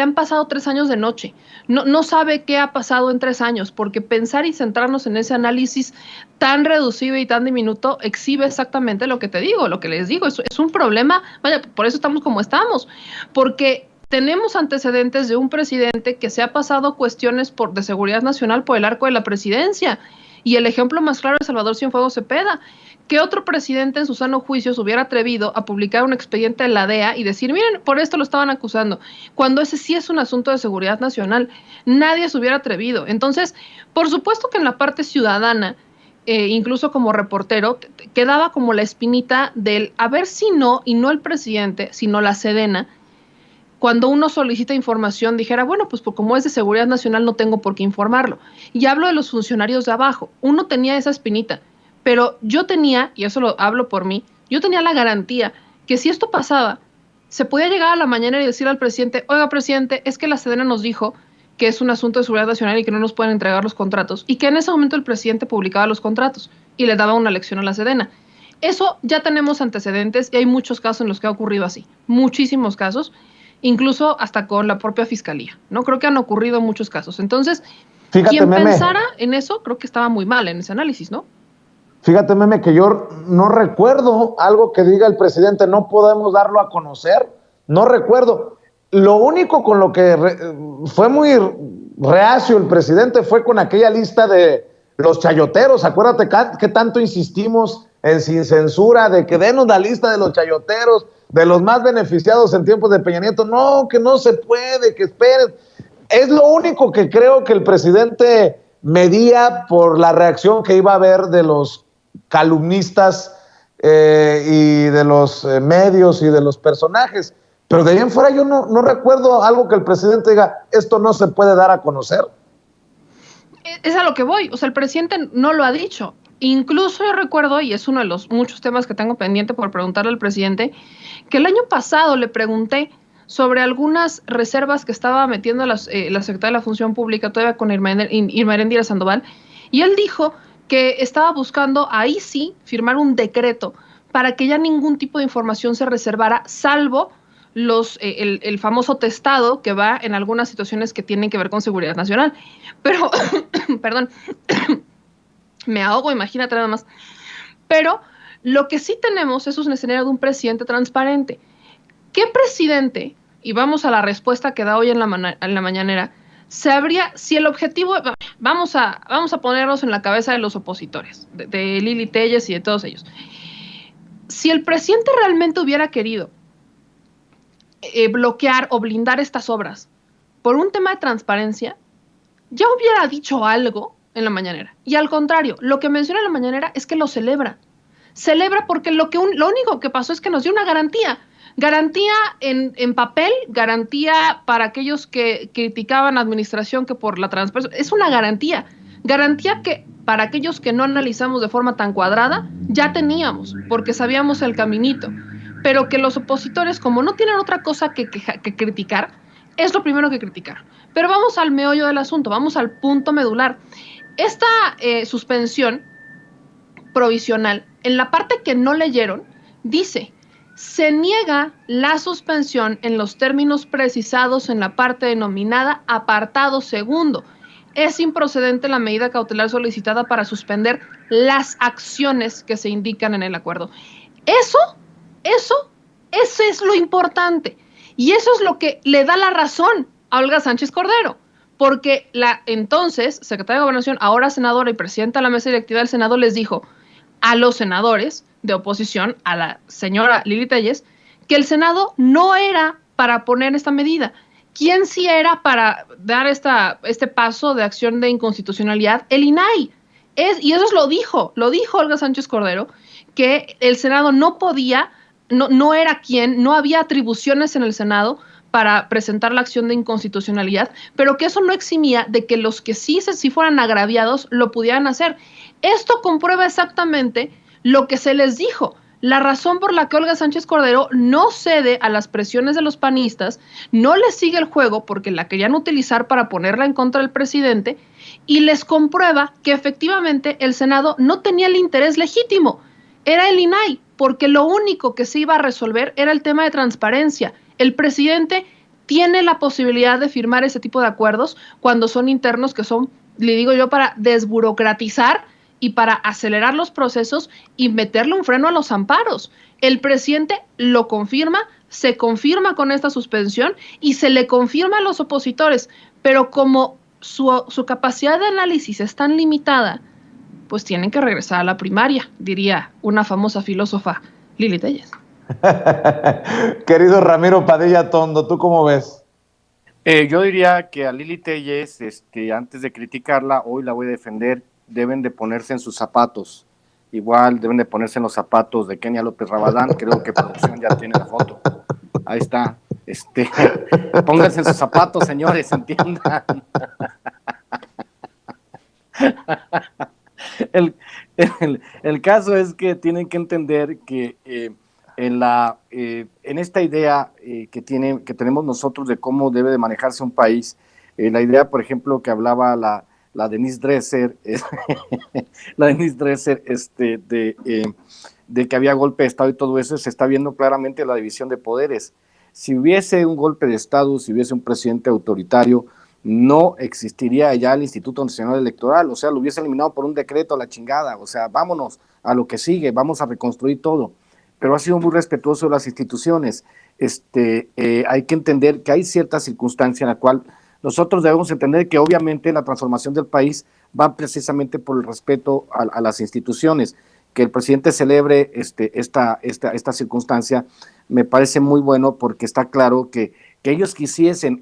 han pasado 3 años de noche. No sabe qué ha pasado en 3 años, porque pensar y centrarnos en ese análisis tan reducido y tan diminuto exhibe exactamente lo que te digo, lo que les digo. Es un problema, vaya, por eso estamos como estamos, porque tenemos antecedentes de un presidente que se ha pasado cuestiones de seguridad nacional por el arco de la presidencia, y el ejemplo más claro es Salvador Cienfuegos Cepeda. ¿Qué otro presidente en su sano juicio se hubiera atrevido a publicar un expediente de la DEA y decir, miren, por esto lo estaban acusando, cuando ese sí es un asunto de seguridad nacional? Nadie se hubiera atrevido. Entonces, por supuesto que en la parte ciudadana, incluso como reportero, quedaba como la espinita del, a ver si no, y no el presidente, sino la Sedena, cuando uno solicita información, dijera, bueno, pues como es de seguridad nacional no tengo por qué informarlo. Y hablo de los funcionarios de abajo. Uno tenía esa espinita, pero yo tenía, y eso lo hablo por mí, yo tenía la garantía que si esto pasaba, se podía llegar a la mañana y decir al presidente, oiga, presidente, es que la Sedena nos dijo que es un asunto de seguridad nacional y que no nos pueden entregar los contratos, y que en ese momento el presidente publicaba los contratos y le daba una lección a la Sedena. Eso ya tenemos antecedentes, y hay muchos casos en los que ha ocurrido así, muchísimos casos, incluso hasta con la propia fiscalía, ¿no? Creo que han ocurrido muchos casos. Entonces, fíjate, quien pensara en eso, creo que estaba muy mal en ese análisis, ¿no?
Fíjate, Meme, que yo no recuerdo algo que diga el presidente, no podemos darlo a conocer, no recuerdo. Lo único con lo que fue muy reacio el presidente fue con aquella lista de los chayoteros. Acuérdate que tanto insistimos en sin censura, de que denos la lista de los chayoteros, de los más beneficiados en tiempos de Peña Nieto. No, que no se puede, que esperen. Es lo único que creo que el presidente medía por la reacción que iba a haber de los calumnistas y de los medios y de los personajes. Pero de ahí en fuera yo no recuerdo algo que el presidente diga, esto no se puede dar a conocer.
Es a lo que voy, o sea, el presidente no lo ha dicho. Incluso yo recuerdo, y es uno de los muchos temas que tengo pendiente por preguntarle al presidente, que el año pasado le pregunté sobre algunas reservas que estaba metiendo la Secretaría de la Función Pública, todavía con Irma Heréndira Sandoval, y él dijo que estaba buscando, ahí sí, firmar un decreto para que ya ningún tipo de información se reservara, salvo el famoso testado que va en algunas situaciones que tienen que ver con seguridad nacional. Pero, perdón, me ahogo, imagínate nada más. Pero lo que sí tenemos es un escenario de un presidente transparente. ¿Qué presidente, y vamos a la respuesta que da hoy en la mañanera, si el objetivo, vamos a ponernos en la cabeza de los opositores, de Lili Telles y de todos ellos, si el presidente realmente hubiera querido bloquear o blindar estas obras por un tema de transparencia, ya hubiera dicho algo en la mañanera. Y al contrario, lo que menciona en la mañanera es que lo celebra porque lo único que pasó es que nos dio una garantía en papel, garantía para aquellos que criticaban la administración que por la transparencia, es una garantía que para aquellos que no analizamos de forma tan cuadrada, ya teníamos, porque sabíamos el caminito, pero que los opositores, como no tienen otra cosa que criticar, es lo primero que criticar. Pero vamos al meollo del asunto, vamos al punto medular. Esta suspensión provisional, en la parte que no leyeron, dice: se niega la suspensión en los términos precisados en la parte denominada apartado segundo. Es improcedente la medida cautelar solicitada para suspender las acciones que se indican en el acuerdo. Eso es lo importante. Y eso es lo que le da la razón a Olga Sánchez Cordero. Porque la entonces secretaria de Gobernación, ahora senadora y presidenta de la mesa directiva del Senado, les dijo a los senadores de oposición, a la señora Lili Telles, que el Senado no era para poner esta medida. ¿Quién sí era para dar este paso de acción de inconstitucionalidad? El INAI. Y eso lo dijo Olga Sánchez Cordero, que el Senado no podía, no era quien, no había atribuciones en el Senado para presentar la acción de inconstitucionalidad, pero que eso no eximía de que los que sí fueran agraviados lo pudieran hacer. Esto comprueba exactamente lo que se les dijo. La razón por la que Olga Sánchez Cordero no cede a las presiones de los panistas, no les sigue el juego porque la querían utilizar para ponerla en contra del presidente, y les comprueba que efectivamente el Senado no tenía el interés legítimo, era el INAI, porque lo único que se iba a resolver era el tema de transparencia. El presidente tiene la posibilidad de firmar ese tipo de acuerdos cuando son internos, que son, le digo yo, para desburocratizar y para acelerar los procesos y meterle un freno a los amparos. El presidente lo confirma, se confirma con esta suspensión y se le confirma a los opositores, pero como su capacidad de análisis es tan limitada, pues tienen que regresar a la primaria, diría una famosa filósofa, Lili Telles.
Querido Ramiro Padilla Tondo, ¿tú cómo ves?
Yo diría que a Lili Telles, antes de criticarla, hoy la voy a defender. Deben de ponerse en sus zapatos, igual deben de ponerse en los zapatos de Kenia López Rabadán. Creo que producción ya tiene la foto, ahí está, pónganse en sus zapatos, señores, entiendan. El caso es que tienen que entender que en esta idea que tenemos nosotros de cómo debe de manejarse un país, la idea, por ejemplo, que hablaba la Denise Dresser, de que había golpe de Estado y todo eso, se está viendo claramente la división de poderes. Si hubiese un golpe de Estado, si hubiese un presidente autoritario, no existiría ya el Instituto Nacional Electoral, o sea, lo hubiese eliminado por un decreto a la chingada, o sea, vámonos a lo que sigue, vamos a reconstruir todo. Pero ha sido muy respetuoso de las instituciones. Hay que entender que hay cierta circunstancia en la cual nosotros debemos entender que obviamente la transformación del país va precisamente por el respeto a las instituciones. Que el presidente celebre esta circunstancia me parece muy bueno, porque está claro que ellos quisiesen,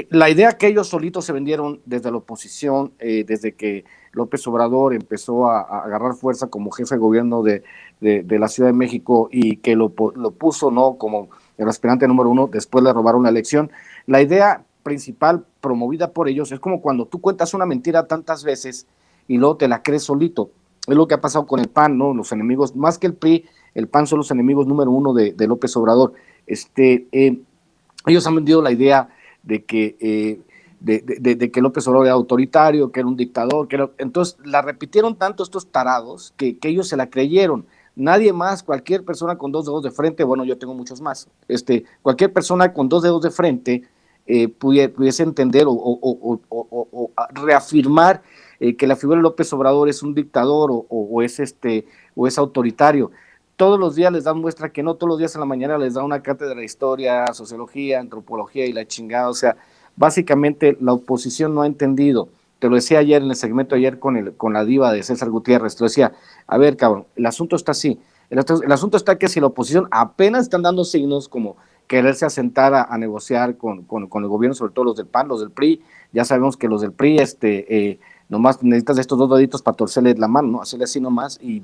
la idea que ellos solitos se vendieron desde la oposición, desde que López Obrador empezó a agarrar fuerza como jefe de gobierno de la Ciudad de México, y que lo puso, ¿no?, como el aspirante número 1, después le robaron la elección. La idea principal promovida por ellos es como cuando tú cuentas una mentira tantas veces y luego te la crees solito. Es lo que ha pasado con el PAN, ¿no? Los enemigos, más que el PRI, el PAN son los enemigos número 1 de López Obrador. Ellos han vendido la idea de que López Obrador era autoritario, que era un dictador, entonces la repitieron tanto estos tarados que ellos se la creyeron. Nadie más, cualquier persona con 2 dedos de frente, bueno, yo tengo muchos más, cualquier persona con 2 dedos de frente pudiese entender o reafirmar que la figura de López Obrador es un dictador o es autoritario. Todos los días les dan muestra que no, todos los días en la mañana les dan una cátedra de historia, sociología, antropología y la chingada. O sea, básicamente la oposición no ha entendido. Te lo decía ayer en el segmento de ayer con la diva de César Gutiérrez, te lo decía, a ver, cabrón, el asunto está así. El asunto está que si la oposición apenas están dando signos como quererse asentar a negociar con el gobierno, sobre todo los del PAN, los del PRI, ya sabemos que los del PRI, nomás necesitas estos 2 deditos para torcerle la mano, ¿no? Hacerle así nomás y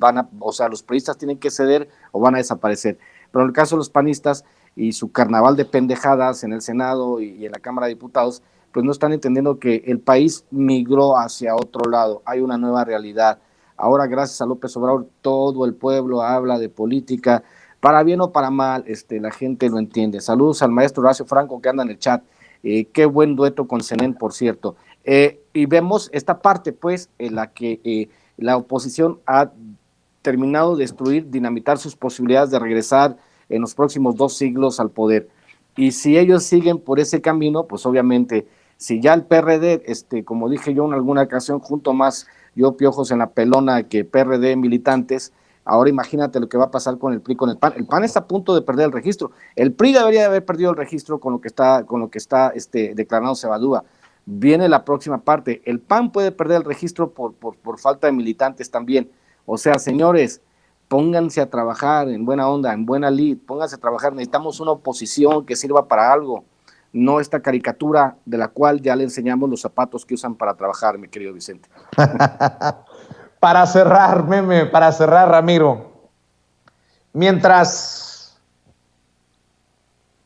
los priistas tienen que ceder o van a desaparecer. Pero en el caso de los panistas y su carnaval de pendejadas en el Senado y en la Cámara de Diputados, pues no están entendiendo que el país migró hacia otro lado, hay una nueva realidad, Ahora, gracias a López Obrador, todo el pueblo habla de política, para bien o para mal, la gente lo entiende. Saludos al maestro Horacio Franco que anda en el chat. Qué buen dueto con Zenén, por cierto. Y vemos esta parte, pues, en la que la oposición ha terminado de destruir, dinamitar sus posibilidades de regresar en los próximos 2 siglos al poder. Y si ellos siguen por ese camino, pues obviamente, si ya el PRD, como dije yo en alguna ocasión, junto más yo piojos en la pelona que PRD militantes, ahora imagínate lo que va a pasar con el PRI, con el PAN. El PAN está a punto de perder el registro. El PRI debería de haber perdido el registro con lo que está declarando Cebadúa. Viene la próxima parte. El PAN puede perder el registro por falta de militantes también. O sea, señores, pónganse a trabajar en buena onda, en buena lid, pónganse a trabajar. Necesitamos una oposición que sirva para algo, no esta caricatura de la cual ya le enseñamos los zapatos que usan para trabajar, mi querido Vicente.
Para cerrar, Ramiro, mientras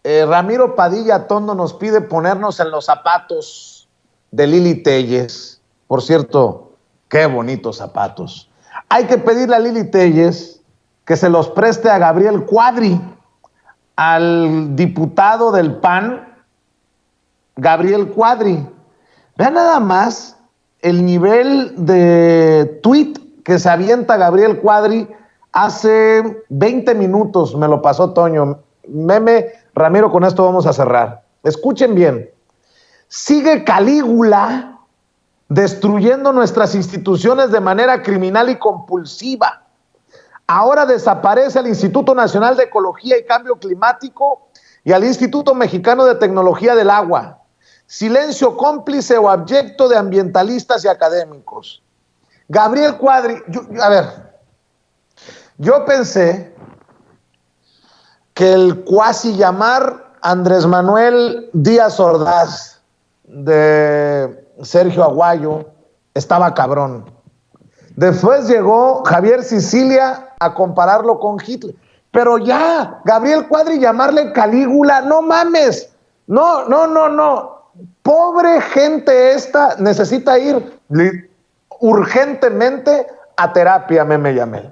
Ramiro Padilla Tondo nos pide ponernos en los zapatos de Lili Téllez, por cierto, qué bonitos zapatos. Hay que pedirle a Lili Téllez que se los preste a Gabriel Cuadri, al diputado del PAN, Gabriel Cuadri. Vean nada más el nivel de tweet que se avienta Gabriel Cuadri hace 20 minutos, me lo pasó Toño. Meme, Ramiro, con esto vamos a cerrar. Escuchen bien. Sigue Calígula destruyendo nuestras instituciones de manera criminal y compulsiva. Ahora desaparece el Instituto Nacional de Ecología y Cambio Climático y al Instituto Mexicano de Tecnología del Agua. Silencio cómplice o abyecto de ambientalistas y académicos. Gabriel Cuadri, yo pensé que el cuasi llamar Andrés Manuel Díaz Ordaz de Sergio Aguayo estaba cabrón. Después llegó Javier Sicilia a compararlo con Hitler. Pero ya, Gabriel Cuadri llamarle Calígula, no mames. No. Pobre gente esta necesita ir urgentemente a terapia, Meme Yamel.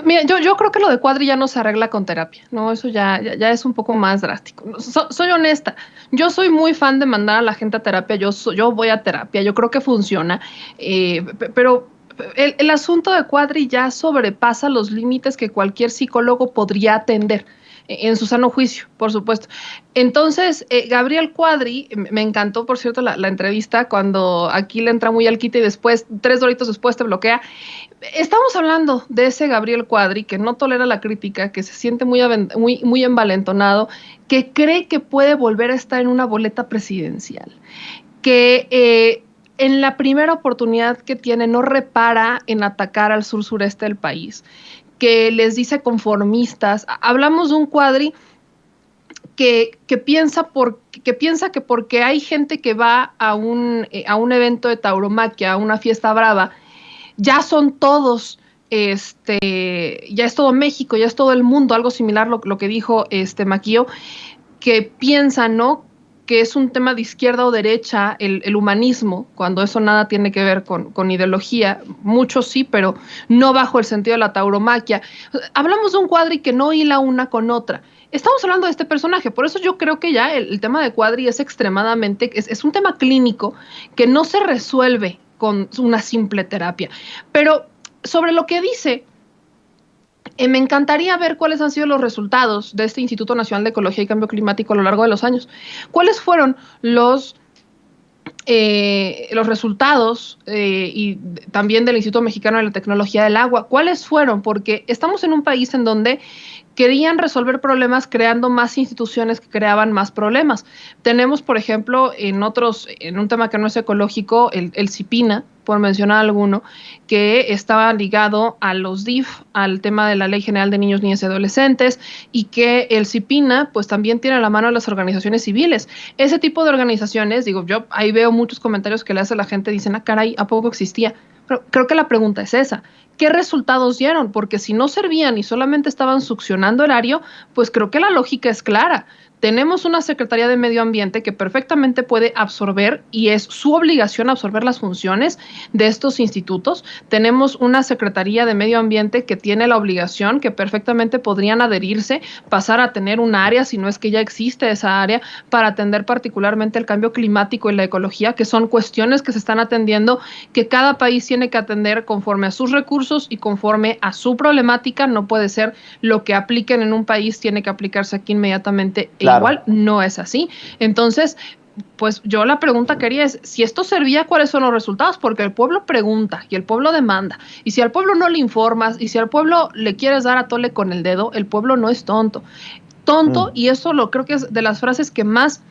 Mira, yo creo que lo de Cuadri ya no se arregla con terapia, ¿no? Eso ya es un poco más drástico. Soy honesta, yo soy muy fan de mandar a la gente a terapia, yo voy a terapia, yo creo que funciona, pero el asunto de Cuadri ya sobrepasa los límites que cualquier psicólogo podría atender, en su sano juicio, por supuesto. Entonces, Gabriel Cuadri, me encantó, por cierto, la entrevista, cuando aquí le entra muy al quite y después, 3 doritos después te bloquea. Estamos hablando de ese Gabriel Cuadri que no tolera la crítica, que se siente muy envalentonado, que cree que puede volver a estar en una boleta presidencial, que en la primera oportunidad que tiene no repara en atacar al sur-sureste del país, que les dice conformistas. Hablamos de un Cuadri que piensa que porque hay gente que va a un evento de tauromaquia, a una fiesta brava, ya son todos, ya es todo México, ya es todo el mundo, algo similar lo que dijo Maquillo, que piensa, ¿no?, que es un tema de izquierda o derecha, el humanismo, cuando eso nada tiene que ver con ideología, mucho sí, pero no bajo el sentido de la tauromaquia. Hablamos de un Cuadri que no hila una con otra. Estamos hablando de este personaje, por eso yo creo que ya el tema de Cuadri es extremadamente, es un tema clínico que no se resuelve con una simple terapia. Pero sobre lo que dice, me encantaría ver cuáles han sido los resultados de este Instituto Nacional de Ecología y Cambio Climático a lo largo de los años. ¿Cuáles fueron los resultados y también del Instituto Mexicano de la Tecnología del Agua? ¿Cuáles fueron? Porque estamos en un país en donde querían resolver problemas creando más instituciones que creaban más problemas. Tenemos, por ejemplo, en un tema que no es ecológico, el CIPINA, por mencionar alguno, que estaba ligado a los DIF, al tema de la Ley General de Niños, Niñas y Adolescentes, y que el CIPINA pues también tiene la mano de las organizaciones civiles. Ese tipo de organizaciones, yo ahí veo muchos comentarios que le hace la gente, dicen, caray, ¿a poco existía? Pero creo que la pregunta es esa. ¿Qué resultados dieron? Porque si no servían y solamente estaban succionando erario, pues creo que la lógica es clara. tenemos una Secretaría de Medio Ambiente que perfectamente puede absorber, y es su obligación absorber las funciones de estos institutos. Tenemos una Secretaría de Medio Ambiente que tiene la obligación, que perfectamente podrían adherirse, pasar a tener un área, si no es que ya existe esa área, para atender particularmente el cambio climático y la ecología, que son cuestiones que se están atendiendo, que cada país tiene que atender conforme a sus recursos y conforme a su problemática. No puede ser lo que apliquen en un país tiene que aplicarse aquí inmediatamente. Claro. Igual no es así. Entonces, pues yo la pregunta que haría es, si esto servía, ¿cuáles son los resultados? Porque el pueblo pregunta y el pueblo demanda. Y si al pueblo no le informas y si al pueblo le quieres dar a tole con el dedo, el pueblo no es tonto. Y eso lo creo que es de las frases que más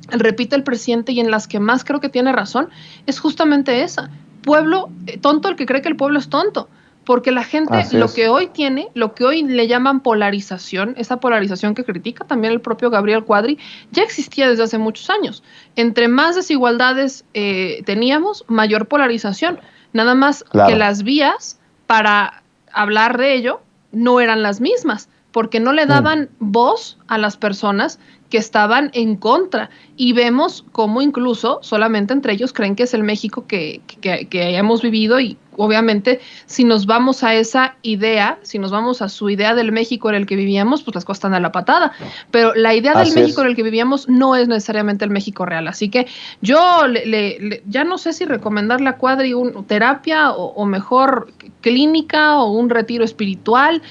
repite el presidente y en las que más creo que tiene razón, es justamente esa. Pueblo, tonto el que cree que el pueblo es tonto. Porque la gente lo que hoy tiene, lo que hoy le llaman polarización, esa polarización que critica también el propio Gabriel Cuadri, ya existía desde hace muchos años. Entre más desigualdades teníamos, mayor polarización. Nada más que las vías para hablar de ello no eran las mismas, porque no le daban voz a las personas que estaban en contra, y vemos cómo incluso solamente entre ellos creen que es el México que hemos vivido, y obviamente si nos vamos a esa idea, si nos vamos a su idea del México en el que vivíamos, pues las cosas están a la patada, pero la idea del México en el que vivíamos no es necesariamente el México real, así que yo ya no sé si recomendarle a Cuadri terapia o mejor clínica o un retiro espiritual,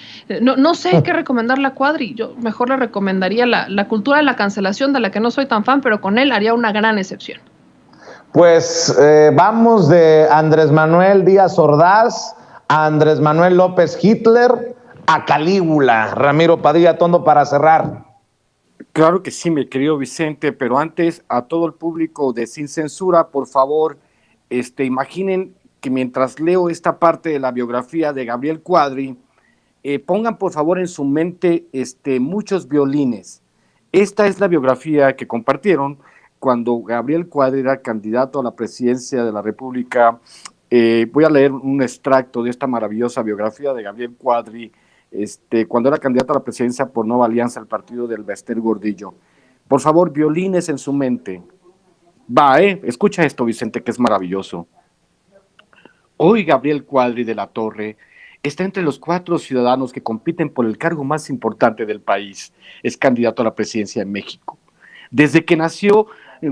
no sé qué recomendarle a Cuadri. Yo mejor le recomendaría la cultura de la cancelación, de la que no soy tan fan, pero con él haría una gran excepción.
Pues vamos de Andrés Manuel Díaz Ordaz a Andrés Manuel López Hitler a Calígula. Ramiro Padilla Tondo, para cerrar.
Claro que sí, mi querido Vicente, pero antes a todo el público de Sin Censura, por favor, imaginen que mientras leo esta parte de la biografía de Gabriel Cuadri, pongan por favor en su mente muchos violines. Esta es la biografía que compartieron cuando Gabriel Cuadri era candidato a la presidencia de la República. Voy a leer un extracto de esta maravillosa biografía de Gabriel Cuadri, cuando era candidato a la presidencia por Nueva Alianza, el partido del Bester Gordillo. Por favor, violines en su mente. Escucha esto, Vicente, que es maravilloso. Hoy Gabriel Cuadri de la Torre está entre los 4 ciudadanos que compiten por el cargo más importante del país. Es candidato a la presidencia de México. Desde que nació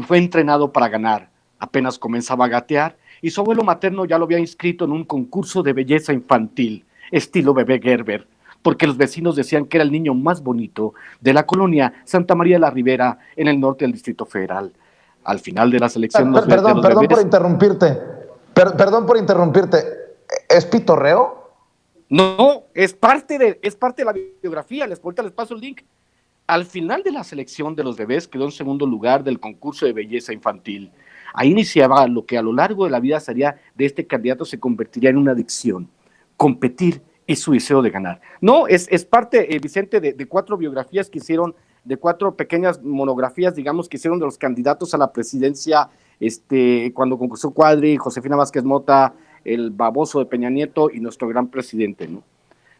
fue entrenado para ganar. Apenas comenzaba a gatear y su abuelo materno ya lo había inscrito en un concurso de belleza infantil, estilo bebé Gerber, porque los vecinos decían que era el niño más bonito de la colonia Santa María de la Ribera, en el norte del Distrito Federal. Al final de la selección...
Perdón por interrumpirte. Perdón por interrumpirte. ¿Es pitorreo?
No, es parte de la biografía. Ahorita les paso el link. Al final de la selección de los bebés quedó en segundo lugar del concurso de belleza infantil. Ahí iniciaba lo que a lo largo de la vida sería de este candidato, se convertiría en una adicción. Competir y su deseo de ganar. No, es parte, Vicente, de 4 biografías que hicieron, de 4 pequeñas monografías, digamos, que hicieron de los candidatos a la presidencia, cuando concursó Cuadri, Josefina Vázquez Mota, el baboso de Peña Nieto y nuestro gran presidente, ¿no?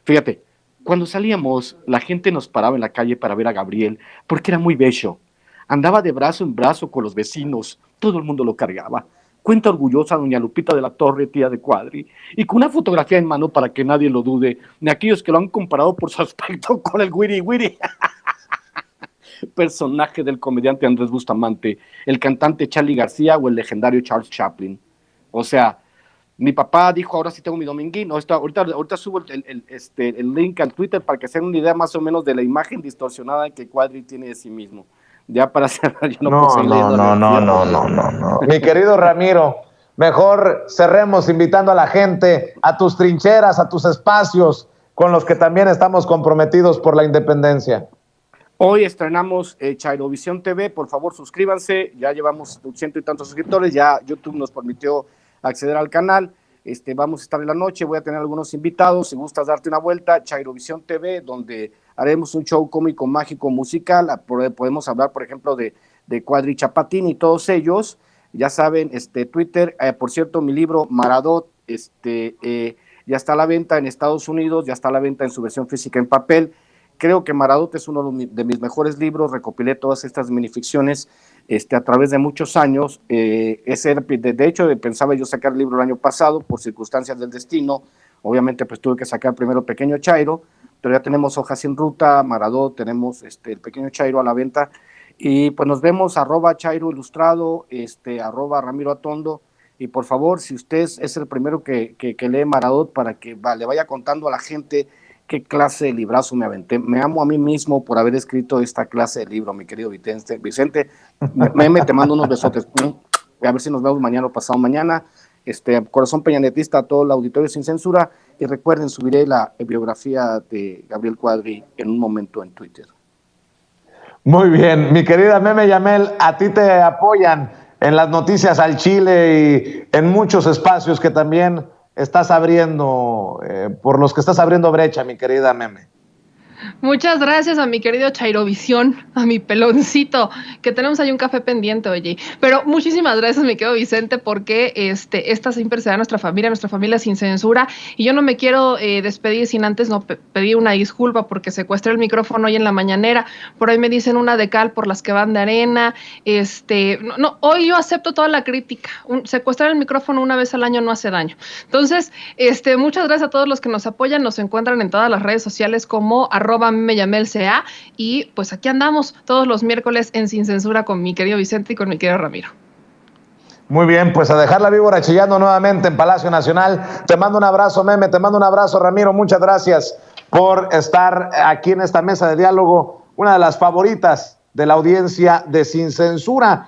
Fíjate, cuando salíamos, la gente nos paraba en la calle para ver a Gabriel, porque era muy bello. Andaba de brazo en brazo con los vecinos, todo el mundo lo cargaba. Cuenta orgullosa doña Lupita de la Torre, tía de Cuadri, y con una fotografía en mano para que nadie lo dude, ni aquellos que lo han comparado por su aspecto con el Wiri Wiri. Personaje del comediante Andrés Bustamante, el cantante Charly García o el legendario Charles Chaplin. O sea, mi papá dijo, ahora sí tengo mi dominguino. Ahorita subo el link al Twitter para que se den una idea más o menos de la imagen distorsionada que Cuadri tiene de sí mismo. Ya para cerrar, yo no.
Mi querido Ramiro, mejor cerremos invitando a la gente a tus trincheras, a tus espacios, con los que también estamos comprometidos por la independencia.
Hoy estrenamos Chairovisión TV, por favor suscríbanse, ya llevamos 100 y tantos suscriptores, ya YouTube nos permitió acceder al canal, vamos a estar en la noche, voy a tener algunos invitados, si gustas darte una vuelta, Chairovisión TV, donde haremos un show cómico, mágico, musical, podemos hablar, por ejemplo, de Cuadri Chapatín y todos ellos, ya saben, Twitter, por cierto, mi libro Maradot, ya está a la venta en Estados Unidos, ya está a la venta en su versión física en papel, creo que Maradot es uno de mis mejores libros, recopilé todas estas minificciones a través de muchos años. De hecho, pensaba yo sacar el libro el año pasado, por circunstancias del destino. Obviamente, pues tuve que sacar primero Pequeño Chairo, pero ya tenemos Hojas sin Ruta, Maradot, tenemos el Pequeño Chairo a la venta, y pues nos vemos, @Chairo Ilustrado, @Ramiro Atondo, y por favor, si usted es el primero que lee Maradot, para que le vaya contando a la gente qué clase de librazo me aventé. Me amo a mí mismo por haber escrito esta clase de libro, mi querido Vicente. Meme, te mando unos besotes. A ver si nos vemos mañana o pasado mañana. Corazón peñanetista a todo el auditorio sin censura. Y recuerden, subiré la biografía de Gabriel Cuadri en un momento en Twitter.
Muy bien, mi querida Meme Yamel, a ti te apoyan en las noticias al Chile y en muchos espacios que también estás abriendo, por los que estás abriendo brecha, mi querida Meme.
Muchas gracias a mi querido Chairovisión, a mi peloncito, que tenemos ahí un café pendiente, oye. Pero muchísimas gracias, mi querido Vicente, porque esta siempre será nuestra familia sin censura. Y yo no me quiero despedir sin antes pedir una disculpa porque secuestré el micrófono hoy en la mañanera. Por ahí me dicen una de cal por las que van de arena. Hoy yo acepto toda la crítica. Secuestrar el micrófono una vez al año no hace daño. Entonces, muchas gracias a todos los que nos apoyan. Nos encuentran en todas las redes sociales como @memelca, y pues aquí andamos todos los miércoles en Sin Censura con mi querido Vicente y con mi querido Ramiro.
Muy bien, pues a dejar la víbora chillando nuevamente en Palacio Nacional. Te mando un abrazo, Meme, te mando un abrazo, Ramiro. Muchas gracias por estar aquí en esta mesa de diálogo, una de las favoritas de la audiencia de Sin Censura.